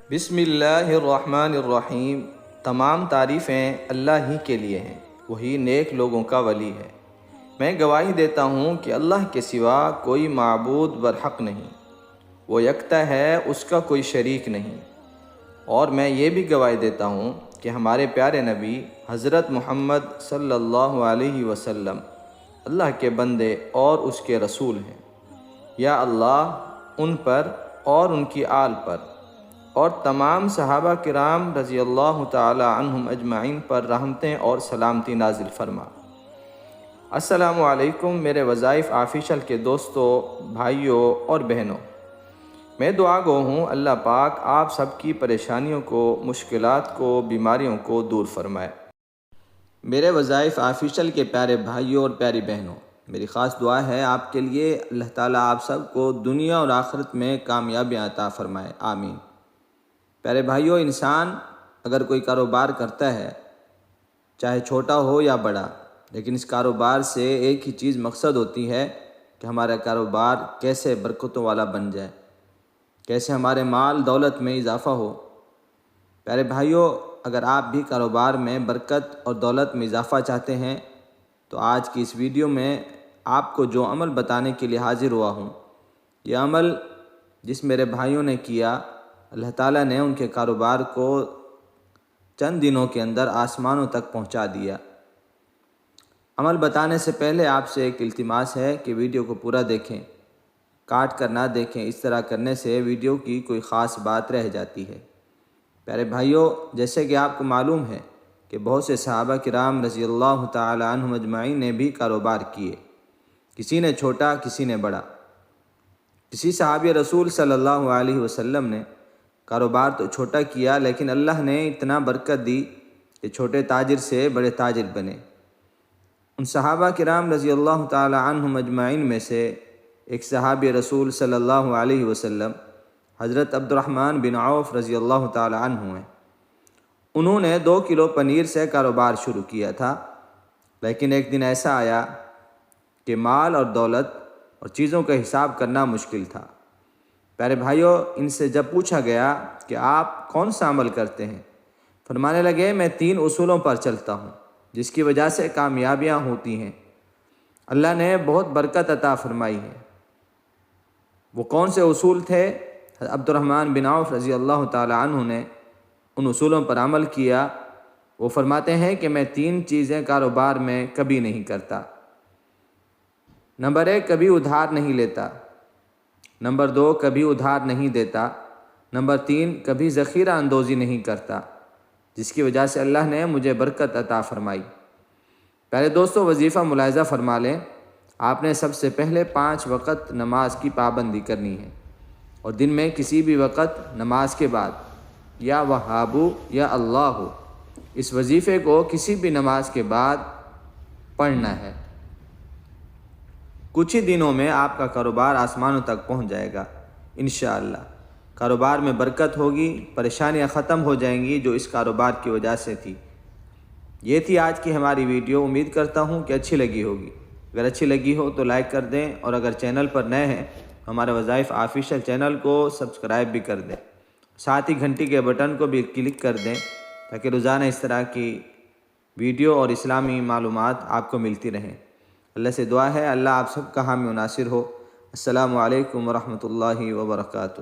بسم اللہ الرحمن الرحیم۔ تمام تعریفیں اللہ ہی کے لیے ہیں، وہی نیک لوگوں کا ولی ہے۔ میں گواہی دیتا ہوں کہ اللہ کے سوا کوئی معبود برحق نہیں، وہ یکتا ہے، اس کا کوئی شریک نہیں۔ اور میں یہ بھی گواہی دیتا ہوں کہ ہمارے پیارے نبی حضرت محمد صلی اللہ علیہ وسلم اللہ کے بندے اور اس کے رسول ہیں۔ یا اللہ ان پر اور ان کی آل پر اور تمام صحابہ کرام رضی اللہ تعالی عنہم اجمعین پر رحمتیں اور سلامتی نازل فرما۔ السلام علیکم میرے وظائف آفیشل کے دوستوں، بھائیوں اور بہنوں۔ میں دعا گو ہوں اللہ پاک آپ سب کی پریشانیوں کو، مشکلات کو، بیماریوں کو دور فرمائے۔ میرے وظائف آفیشل کے پیارے بھائیوں اور پیاری بہنوں، میری خاص دعا ہے آپ کے لیے، اللہ تعالیٰ آپ سب کو دنیا اور آخرت میں کامیابیاں عطا فرمائے، آمین۔ پیارے بھائیوں، انسان اگر کوئی کاروبار کرتا ہے، چاہے چھوٹا ہو یا بڑا، لیکن اس کاروبار سے ایک ہی چیز مقصد ہوتی ہے کہ ہمارا کاروبار کیسے برکتوں والا بن جائے، کیسے ہمارے مال دولت میں اضافہ ہو۔ پیارے بھائیوں، اگر آپ بھی کاروبار میں برکت اور دولت میں اضافہ چاہتے ہیں تو آج کی اس ویڈیو میں آپ کو جو عمل بتانے کے لیے حاضر ہوا ہوں، یہ عمل جس میرے بھائیوں نے کیا، اللہ تعالیٰ نے ان کے کاروبار کو چند دنوں کے اندر آسمانوں تک پہنچا دیا۔ عمل بتانے سے پہلے آپ سے ایک التماس ہے کہ ویڈیو کو پورا دیکھیں، کاٹ کر نہ دیکھیں، اس طرح کرنے سے ویڈیو کی کوئی خاص بات رہ جاتی ہے۔ پیارے بھائیوں، جیسے کہ آپ کو معلوم ہے کہ بہت سے صحابہ کرام رضی اللہ تعالی عنہم اجمعین نے بھی کاروبار کیے، کسی نے چھوٹا، کسی نے بڑا۔ کسی صحابی رسول صلی اللہ علیہ وسلم نے کاروبار تو چھوٹا کیا، لیکن اللہ نے اتنا برکت دی کہ چھوٹے تاجر سے بڑے تاجر بنے۔ ان صحابہ کرام رضی اللہ تعالی عنہم اجمعین میں سے ایک صحابی رسول صلی اللہ علیہ وسلم حضرت عبد الرحمن بن عوف رضی اللہ تعالی عنہ ہیں۔ انہوں نے 2 کلو پنیر سے کاروبار شروع کیا تھا، لیکن ایک دن ایسا آیا کہ مال اور دولت اور چیزوں کا حساب کرنا مشکل تھا۔ پیارے بھائیوں، ان سے جب پوچھا گیا کہ آپ کون سا عمل کرتے ہیں، فرمانے لگے میں 3 اصولوں پر چلتا ہوں جس کی وجہ سے کامیابیاں ہوتی ہیں، اللہ نے بہت برکت عطا فرمائی ہے۔ وہ کون سے اصول تھے؟ عبد الرحمن بن عوف رضی اللہ تعالی عنہ نے ان اصولوں پر عمل کیا۔ وہ فرماتے ہیں کہ میں 3 چیزیں کاروبار میں کبھی نہیں کرتا۔ نمبر 1، کبھی ادھار نہیں لیتا۔ نمبر 2، کبھی ادھار نہیں دیتا۔ نمبر 3، کبھی ذخیرہ اندوزی نہیں کرتا، جس کی وجہ سے اللہ نے مجھے برکت عطا فرمائی۔ پہلے دوستو، وظیفہ ملاحظہ فرما لیں، آپ نے سب سے پہلے 5 وقت نماز کی پابندی کرنی ہے، اور دن میں کسی بھی وقت نماز کے بعد یا وہابو یا اللہ ہو، اس وظیفے کو کسی بھی نماز کے بعد پڑھنا ہے۔ کچھ ہی دنوں میں آپ کا کاروبار آسمانوں تک پہنچ جائے گا انشاءاللہ۔ کاروبار میں برکت ہوگی، پریشانیاں ختم ہو جائیں گی جو اس کاروبار کی وجہ سے تھی۔ یہ تھی آج کی ہماری ویڈیو، امید کرتا ہوں کہ اچھی لگی ہوگی۔ اگر اچھی لگی ہو تو لائک کر دیں، اور اگر چینل پر نئے ہیں ہمارے وظائف آفیشل چینل کو سبسکرائب بھی کر دیں، ساتھ ہی گھنٹی کے بٹن کو بھی کلک کر دیں تاکہ روزانہ اس طرح کی ویڈیو اور اسلامی معلومات آپ کو ملتی رہیں۔ اللہ سے دعا ہے اللہ آپ سب کا حامی و ناصر ہو۔ السلام علیکم ورحمۃ اللہ وبرکاتہ۔